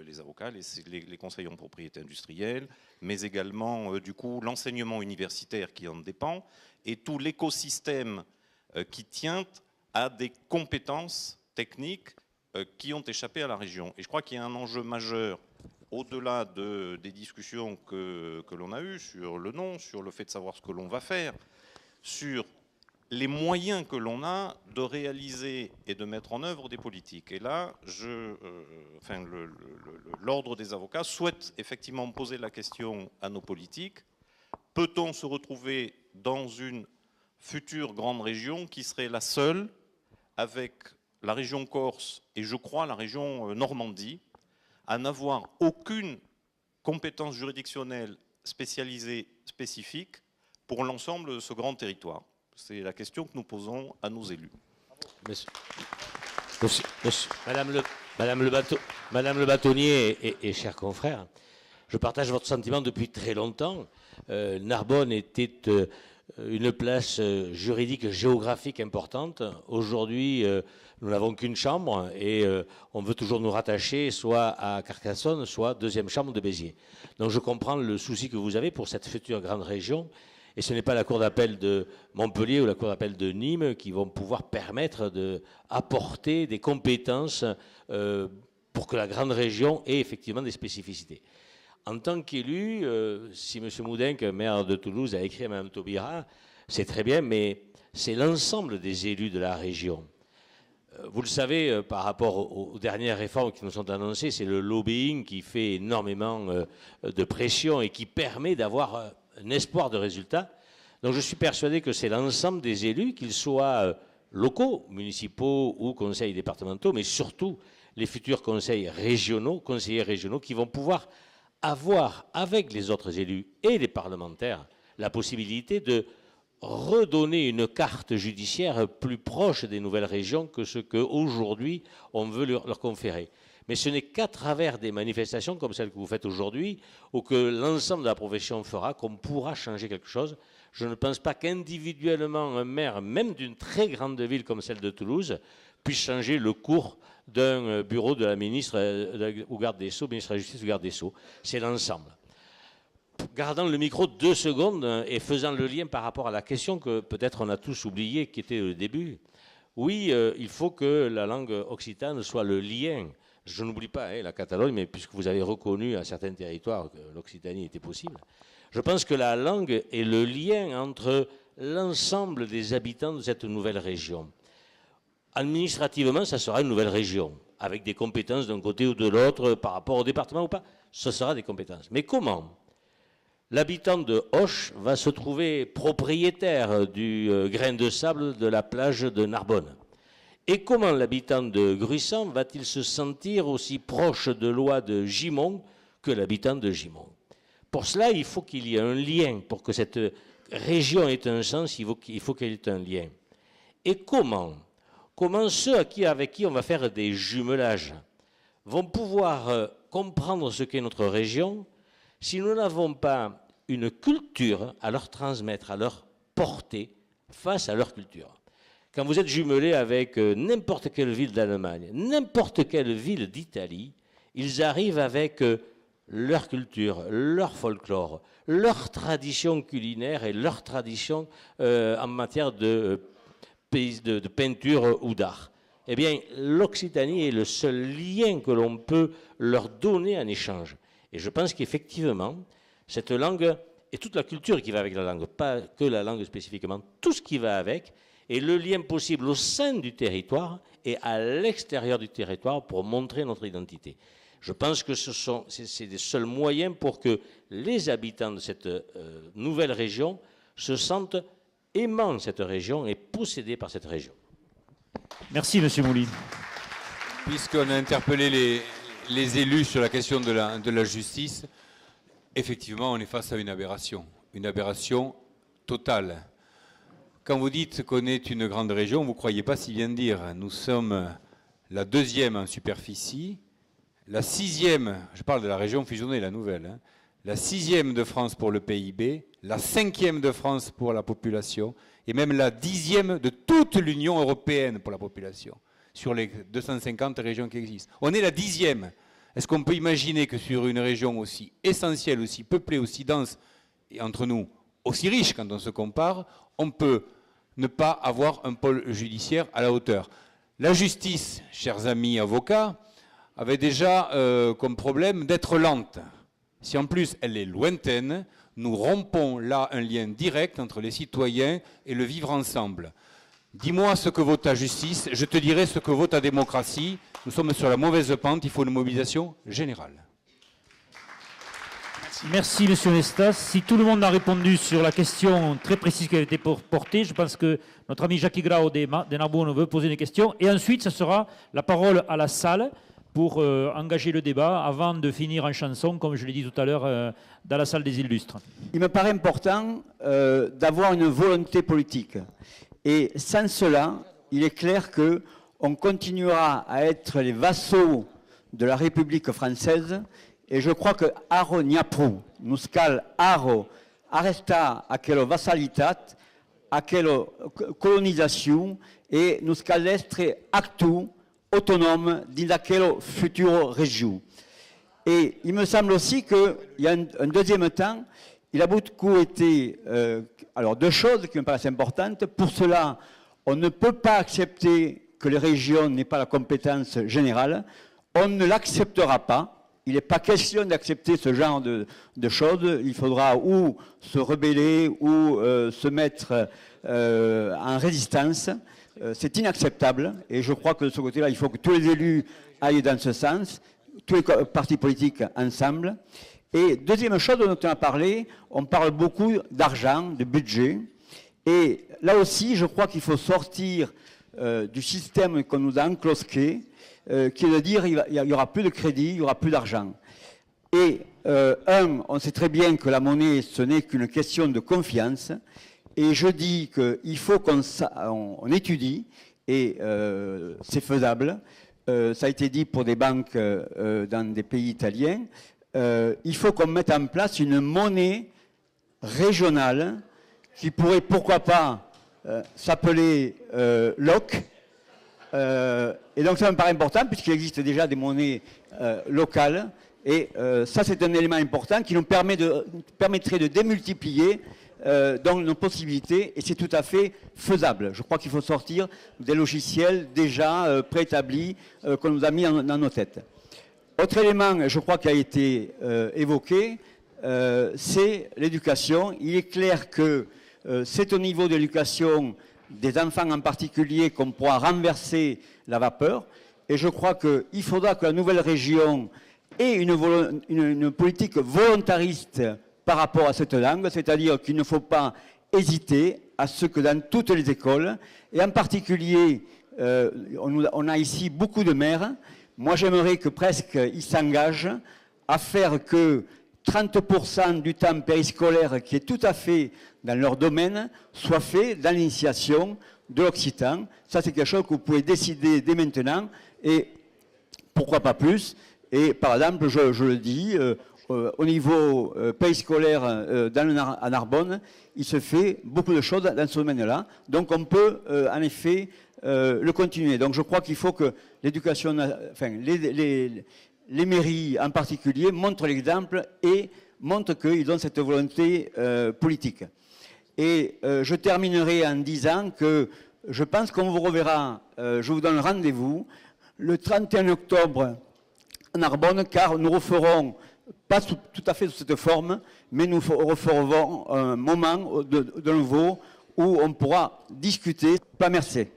les avocats, les conseillers en propriété industrielle, mais également du coup l'enseignement universitaire qui en dépend, et tout l'écosystème qui tient à des compétences techniques qui ont échappé à la région. Et je crois qu'il y a un enjeu majeur, au-delà des discussions que l'on a eues sur le nom, sur le fait de savoir ce que l'on va faire, sur les moyens que l'on a de réaliser et de mettre en œuvre des politiques. Et là, l'ordre des avocats souhaite effectivement poser la question à nos politiques. Peut-on se retrouver dans une future grande région qui serait la seule, avec la région Corse et je crois la région Normandie, à n'avoir aucune compétence juridictionnelle spécialisée, spécifique, pour l'ensemble de ce grand territoire? C'est la question que nous posons à nos élus. Madame le bâtonnier et chers confrères, je partage votre sentiment depuis très longtemps. Narbonne était une place juridique géographique importante. Aujourd'hui, nous n'avons qu'une chambre et on veut toujours nous rattacher soit à Carcassonne, soit deuxième chambre de Béziers. Donc je comprends le souci que vous avez pour cette future grande région. Et ce n'est pas la cour d'appel de Montpellier ou la cour d'appel de Nîmes qui vont pouvoir permettre d'apporter des compétences pour que la grande région ait effectivement des spécificités. En tant qu'élu, si M. Moudenc, maire de Toulouse, a écrit à Mme Taubira, c'est très bien, mais c'est l'ensemble des élus de la région. Vous le savez, par rapport aux dernières réformes qui nous sont annoncées, c'est le lobbying qui fait énormément de pression et qui permet d'avoir un espoir de résultat. Donc je suis persuadé que c'est l'ensemble des élus, qu'ils soient locaux, municipaux ou conseils départementaux, mais surtout les futurs conseils régionaux, conseillers régionaux, qui vont pouvoir avoir, avec les autres élus et les parlementaires, la possibilité de redonner une carte judiciaire plus proche des nouvelles régions que ce qu'aujourd'hui on veut leur conférer. Mais ce n'est qu'à travers des manifestations comme celle que vous faites aujourd'hui, ou que l'ensemble de la profession fera, qu'on pourra changer quelque chose. Je ne pense pas qu'individuellement un maire, même d'une très grande ville comme celle de Toulouse, puisse changer le cours d'un bureau de la ministre ou garde des Sceaux, ministre de la Justice ou garde des Sceaux. C'est l'ensemble. Gardant le micro 2 secondes et faisant le lien par rapport à la question que peut-être on a tous oublié, qui était le début. Oui, il faut que la langue occitane soit le lien. Je n'oublie pas la Catalogne, mais puisque vous avez reconnu à certains territoires que l'Occitanie était possible, je pense que la langue est le lien entre l'ensemble des habitants de cette nouvelle région. Administrativement, ça sera une nouvelle région, avec des compétences d'un côté ou de l'autre par rapport au département ou pas. Ce sera des compétences. Mais comment l'habitant de Auch va se trouver propriétaire du grain de sable de la plage de Narbonne? Et comment l'habitant de Gruissant va-t-il se sentir aussi proche de l'oie de Gimont que l'habitant de Gimont? Pour cela, il faut qu'il y ait un lien. Pour que cette région ait un sens, il faut qu'elle ait un lien. Et comment ceux avec qui on va faire des jumelages vont pouvoir comprendre ce qu'est notre région si nous n'avons pas une culture à leur transmettre, à leur porter face à leur culture. Quand vous êtes jumelé avec n'importe quelle ville d'Allemagne, n'importe quelle ville d'Italie, ils arrivent avec leur culture, leur folklore, leur tradition culinaire et leur tradition en matière de peinture ou d'art. Eh bien, l'Occitanie est le seul lien que l'on peut leur donner en échange. Et je pense qu'effectivement, cette langue et toute la culture qui va avec la langue, pas que la langue spécifiquement, tout ce qui va avec, est le lien possible au sein du territoire et à l'extérieur du territoire pour montrer notre identité. Je pense que c'est des seuls moyens pour que les habitants de cette nouvelle région se sentent aimant cette région et possédés par cette région. Merci, M. Mouly. Puisqu'on a interpellé les élus sur la question de la justice, effectivement, on est face à une aberration totale. Quand vous dites qu'on est une grande région, vous ne croyez pas si bien dire. Nous sommes la 2e en superficie, la 6e, je parle de la région fusionnée, la nouvelle, hein, la 6e de France pour le PIB, la 5e de France pour la population, et même la 10e de toute l'Union européenne pour la population, sur les 250 régions qui existent. On est la 10e. Est-ce qu'on peut imaginer que sur une région aussi essentielle, aussi peuplée, aussi dense, et entre nous, aussi riche quand on se compare, on peut ne pas avoir un pôle judiciaire à la hauteur. La justice, chers amis avocats, avait déjà comme problème d'être lente. Si en plus elle est lointaine, nous rompons là un lien direct entre les citoyens et le vivre ensemble. Dis-moi ce que vaut ta justice, je te dirai ce que vaut ta démocratie. Nous sommes sur la mauvaise pente, il faut une mobilisation générale. Merci, M. Nestas. Si tout le monde a répondu sur la question très précise qui a été portée, je pense que notre ami Jacques Grau de Narbonne veut poser des questions. Et ensuite, ce sera la parole à la salle pour engager le débat avant de finir en chanson, comme je l'ai dit tout à l'heure, dans la salle des illustres. Il me paraît important d'avoir une volonté politique. Et sans cela, il est clair qu'on continuera à être les vassaux de la République française. Et je crois que aro niapru, nous cal aro, arresta aquella vassalitat, aquella colonisation, et nous cal estre actu autonome dans aquella future région. Et il me semble aussi qu'il y a un deuxième temps, il a beaucoup été, alors deux choses qui me paraissent importantes. Pour cela, on ne peut pas accepter que les régions n'aient pas la compétence générale. On ne l'acceptera pas. Il n'est pas question d'accepter ce genre de choses. Il faudra ou se rebeller ou se mettre en résistance. C'est inacceptable. Et je crois que de ce côté-là, il faut que tous les élus aillent dans ce sens, tous les partis politiques ensemble. Et deuxième chose dont on a parlé, on parle beaucoup d'argent, de budget. Et là aussi, je crois qu'il faut sortir du système qu'on nous a enclosqué, qui est de dire qu'il n'y aura plus de crédit, il n'y aura plus d'argent. Et on sait très bien que la monnaie, ce n'est qu'une question de confiance. Et je dis qu'il faut qu'on étudie, et c'est faisable. Ça a été dit pour des banques dans des pays italiens. Il faut qu'on mette en place une monnaie régionale qui pourrait, pourquoi pas, s'appeler LOC. Et donc ça me paraît important puisqu'il existe déjà des monnaies locales. Et ça, c'est un élément important qui nous permettrait de démultiplier nos possibilités. Et c'est tout à fait faisable. Je crois qu'il faut sortir des logiciels déjà préétablis qu'on nous a mis dans nos têtes. Autre élément, je crois, qui a été évoqué, c'est l'éducation. Il est clair que c'est au niveau de l'éducation des enfants en particulier qu'on pourra renverser la vapeur. Et je crois qu'il faudra que la nouvelle région ait une politique volontariste par rapport à cette langue, c'est-à-dire qu'il ne faut pas hésiter à ce que dans toutes les écoles, et en particulier, on a ici beaucoup de maires. Moi, j'aimerais que presque ils s'engagent à faire que 30% du temps périscolaire qui est tout à fait dans leur domaine soit fait dans l'initiation de l'occitan. Ça, c'est quelque chose que vous pouvez décider dès maintenant et pourquoi pas plus. Et par exemple, je le dis, au niveau pays scolaire à Narbonne, il se fait beaucoup de choses dans ce domaine-là. Donc on peut en effet le continuer. Donc je crois qu'il faut que l'éducation, enfin les mairies en particulier montrent l'exemple et montrent qu'ils ont cette volonté politique. Et je terminerai en disant que je pense qu'on vous reverra, je vous donne rendez-vous, le 31 octobre à Narbonne, car nous referons, pas tout à fait sous cette forme, mais nous referons un moment de nouveau où on pourra discuter. Merci.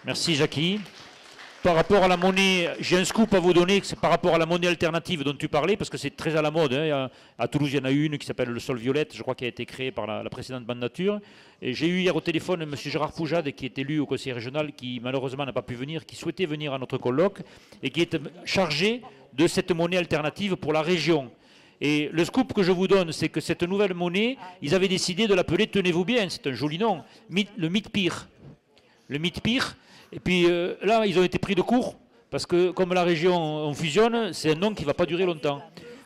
Merci Jackie. Par rapport à la monnaie, j'ai un scoop à vous donner, c'est par rapport à la monnaie alternative dont tu parlais, parce que c'est très à la mode. Hein. À Toulouse, il y en a une qui s'appelle le Sol Violette, je crois, qui a été créée par la précédente Bannature. Et j'ai eu hier au téléphone M. Gérard Poujade, qui est élu au conseil régional, qui malheureusement n'a pas pu venir, qui souhaitait venir à notre colloque, et qui est chargé de cette monnaie alternative pour la région. Et le scoop que je vous donne, c'est que cette nouvelle monnaie, ils avaient décidé de l'appeler, tenez-vous bien, c'est un joli nom, le Mitpire. Le Mitpire. Et puis là, ils ont été pris de court, parce que comme la région, on fusionne, c'est un nom qui ne va pas durer longtemps.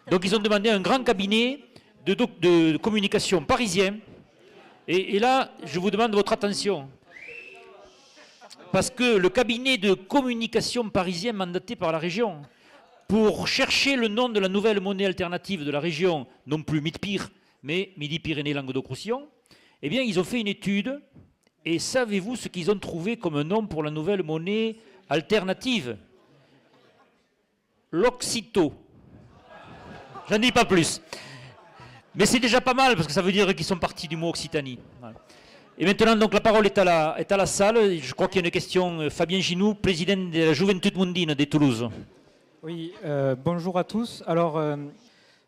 Donc ils ont demandé à un grand cabinet de communication parisien. Et là, je vous demande votre attention. Parce que le cabinet de communication parisien mandaté par la région, pour chercher le nom de la nouvelle monnaie alternative de la région, non plus Mitpire, mais Midi-Pyrénées-Languedoc-Roussillon, eh bien, ils ont fait une étude. Et savez-vous ce qu'ils ont trouvé comme nom pour la nouvelle monnaie alternative? L'occito. Je n'en dis pas plus. Mais c'est déjà pas mal, parce que ça veut dire qu'ils sont partis du mot Occitanie. Voilà. Et maintenant, donc, la parole est à la salle. Je crois qu'il y a une question. Fabien Ginoux, président de la Juventud Mundine de Toulouse. Oui, bonjour à tous. Alors,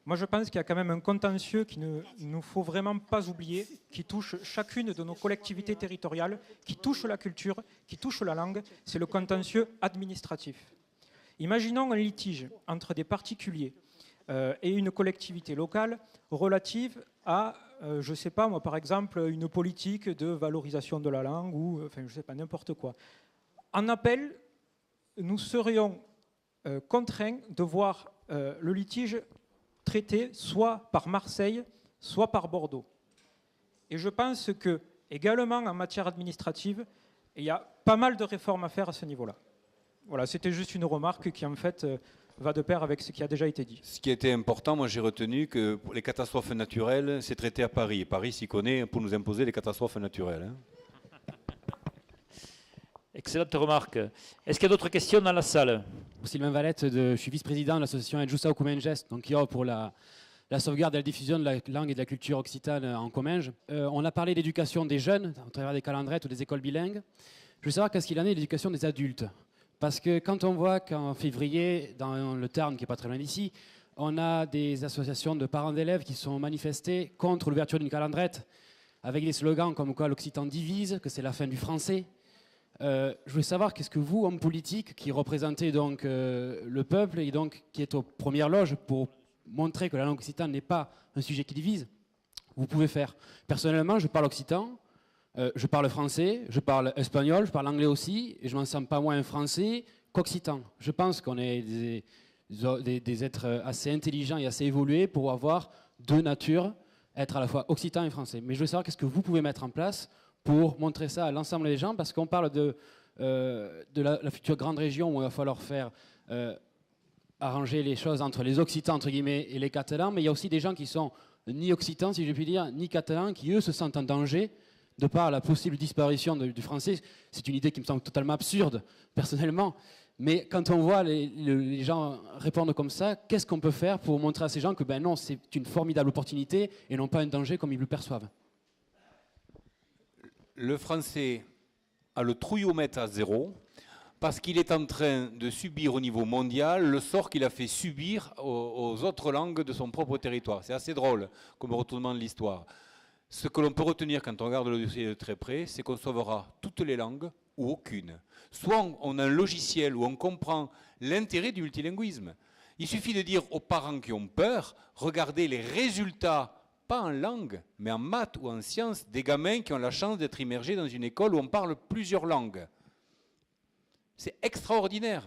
moi je pense qu'il y a quand même un contentieux qu'il ne nous faut vraiment pas oublier, qui touche chacune de nos collectivités territoriales, qui touche la culture, qui touche la langue, c'est le contentieux administratif. Imaginons un litige entre des particuliers et une collectivité locale relative à, je ne sais pas moi, par exemple, une politique de valorisation de la langue ou, enfin, je ne sais pas, n'importe quoi. En appel, nous serions contraints de voir le litige traité soit par Marseille, soit par Bordeaux. Et je pense que, également en matière administrative, il y a pas mal de réformes à faire à ce niveau-là. Voilà, c'était juste une remarque qui, en fait, va de pair avec ce qui a déjà été dit. Ce qui était important, moi j'ai retenu que pour les catastrophes naturelles, c'est traité à Paris. Et Paris s'y connaît pour nous imposer les catastrophes naturelles. Hein. Excellente remarque. Est-ce qu'il y a d'autres questions dans la salle? Sylvain Valette, je suis vice-président de l'association Edjusa au Comminges, donc qui œuvre pour la sauvegarde et la diffusion de la langue et de la culture occitane en Comminges. On a parlé d'éducation des jeunes, à travers des calendrettes ou des écoles bilingues. Je veux savoir qu'est-ce qu'il en est de l'éducation des adultes. Parce que quand on voit qu'en février, dans le Tarn, qui n'est pas très loin d'ici, on a des associations de parents d'élèves qui sont manifestés contre l'ouverture d'une calendrette, avec des slogans comme quoi l'occitan divise, que c'est la fin du français. Je voulais savoir qu'est-ce que vous, homme politique, qui représentez donc le peuple et donc qui est aux premières loges pour montrer que la langue occitane n'est pas un sujet qui divise, vous pouvez faire. Personnellement, je parle occitan, je parle français, je parle espagnol, je parle anglais aussi, et je m'en sens pas moins français qu'occitan. Je pense qu'on est des êtres assez intelligents et assez évolués pour avoir deux natures, être à la fois occitan et français. Mais je veux savoir qu'est-ce que vous pouvez mettre en place pour montrer ça à l'ensemble des gens, parce qu'on parle de la future grande région où il va falloir faire arranger les choses entre les occitans, entre guillemets, et les catalans, mais il y a aussi des gens qui sont ni occitans, si je puis dire, ni catalans, qui eux se sentent en danger de par la possible disparition du français. C'est une idée qui me semble totalement absurde, personnellement, mais quand on voit les gens répondre comme ça, qu'est-ce qu'on peut faire pour montrer à ces gens que ben non, c'est une formidable opportunité et non pas un danger comme ils le perçoivent? Le français a le trouillomètre à zéro parce qu'il est en train de subir au niveau mondial le sort qu'il a fait subir aux autres langues de son propre territoire. C'est assez drôle comme retournement de l'histoire. Ce que l'on peut retenir quand on regarde le dossier de très près, c'est qu'on sauvera toutes les langues ou aucune. Soit on a un logiciel où on comprend l'intérêt du multilinguisme. Il suffit de dire aux parents qui ont peur, regardez les résultats, pas en langue, mais en maths ou en sciences, des gamins qui ont la chance d'être immergés dans une école où on parle plusieurs langues. C'est extraordinaire.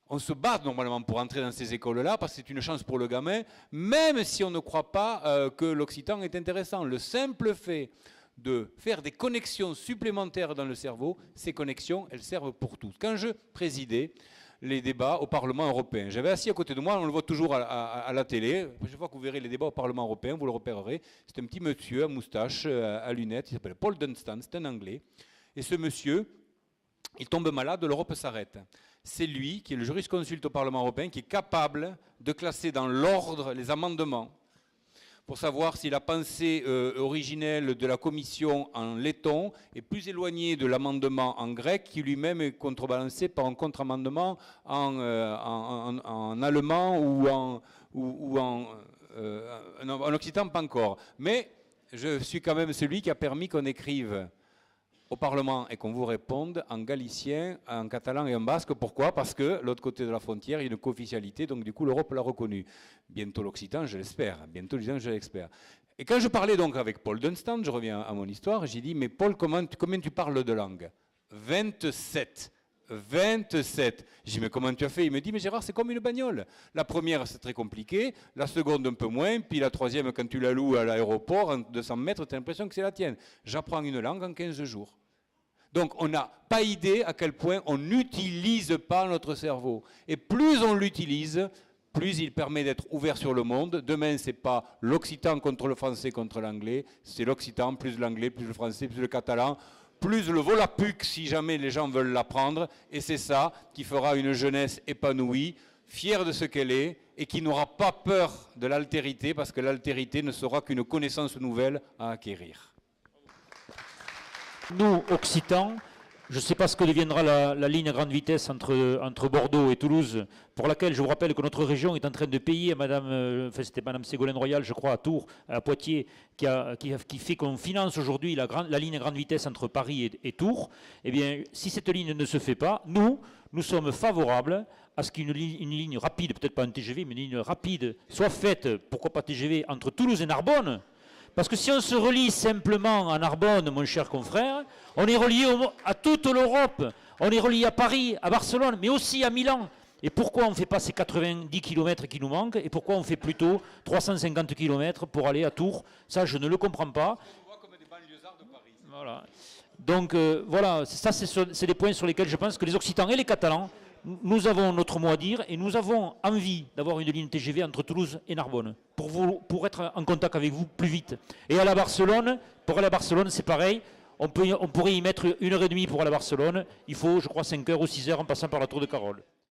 On se bat normalement pour entrer dans ces écoles-là parce que c'est une chance pour le gamin, même si on ne croit pas que l'occitan est intéressant. Le simple fait de faire des connexions supplémentaires dans le cerveau, ces connexions, elles servent pour tout. Quand je présidais les débats au Parlement européen, j'avais assis à côté de moi, on le voit toujours à la télé, chaque fois que vous verrez les débats au Parlement européen, vous le repérerez, c'est un petit monsieur à moustache, à lunettes, il s'appelle Paul Dunstan, c'est un Anglais, et ce monsieur, il tombe malade, l'Europe s'arrête. C'est lui, qui est le jurisconsulte au Parlement européen, qui est capable de classer dans l'ordre les amendements pour savoir si la pensée originelle de la Commission en letton est plus éloignée de l'amendement en grec, qui lui-même est contrebalancé par un contre-amendement en allemand ou en occitan, pas encore. Mais je suis quand même celui qui a permis qu'on écrive au Parlement et qu'on vous réponde en galicien, en catalan et en basque. Pourquoi? Parce que l'autre côté de la frontière, il y a une co-officialité, donc du coup l'Europe l'a reconnu. Bientôt l'occitan, je l'espère. Bientôt l'occitan, je l'espère. Et quand je parlais donc avec Paul Dunstan, je reviens à mon histoire, j'ai dit, mais Paul, combien tu parles de langues? 27. 27. J'ai dit, mais comment tu as fait? Il me dit, mais Gérard, c'est comme une bagnole. La première, c'est très compliqué. La seconde, un peu moins. Puis la troisième, quand tu la loues à l'aéroport, en 200 mètres, tu as l'impression que c'est la tienne. J'apprends une langue en 15 jours. Donc, on n'a pas idée à quel point on n'utilise pas notre cerveau. Et plus on l'utilise, plus il permet d'être ouvert sur le monde. Demain, ce n'est pas l'occitan contre le français contre l'anglais. C'est l'occitan, plus l'anglais, plus le français, plus le catalan, plus le volapuc si jamais les gens veulent l'apprendre. Et c'est ça qui fera une jeunesse épanouie, fière de ce qu'elle est et qui n'aura pas peur de l'altérité parce que l'altérité ne sera qu'une connaissance nouvelle à acquérir. Nous, Occitans, je ne sais pas ce que deviendra la ligne à grande vitesse entre Bordeaux et Toulouse, pour laquelle je vous rappelle que notre région est en train de payer à Madame, enfin c'était Madame Ségolène Royal, je crois, à Tours, à Poitiers, qui fait qu'on finance aujourd'hui la ligne à grande vitesse entre Paris et Tours. Eh bien, si cette ligne ne se fait pas, nous sommes favorables à ce qu'une ligne rapide, peut-être pas un TGV, mais une ligne rapide, soit faite, pourquoi pas TGV, entre Toulouse et Narbonne. Parce que si on se relie simplement à Narbonne, mon cher confrère, on est relié à toute l'Europe. On est relié à Paris, à Barcelone, mais aussi à Milan. Et pourquoi on ne fait pas ces 90 km qui nous manquent? Et pourquoi on fait plutôt 350 km pour aller à Tours? Ça, je ne le comprends pas. On voit comme des banlieusards de Paris. Voilà. Donc, voilà, ça, c'est des points sur lesquels je pense que les Occitans et les Catalans, nous avons notre mot à dire et nous avons envie d'avoir une ligne TGV entre Toulouse et Narbonne pour être en contact avec vous plus vite. Et à la Barcelone, pour aller à Barcelone, c'est pareil. On pourrait y mettre 1h30 pour aller à Barcelone. Il faut, je crois, 5 heures ou 6 heures en passant par la Tour de Carole.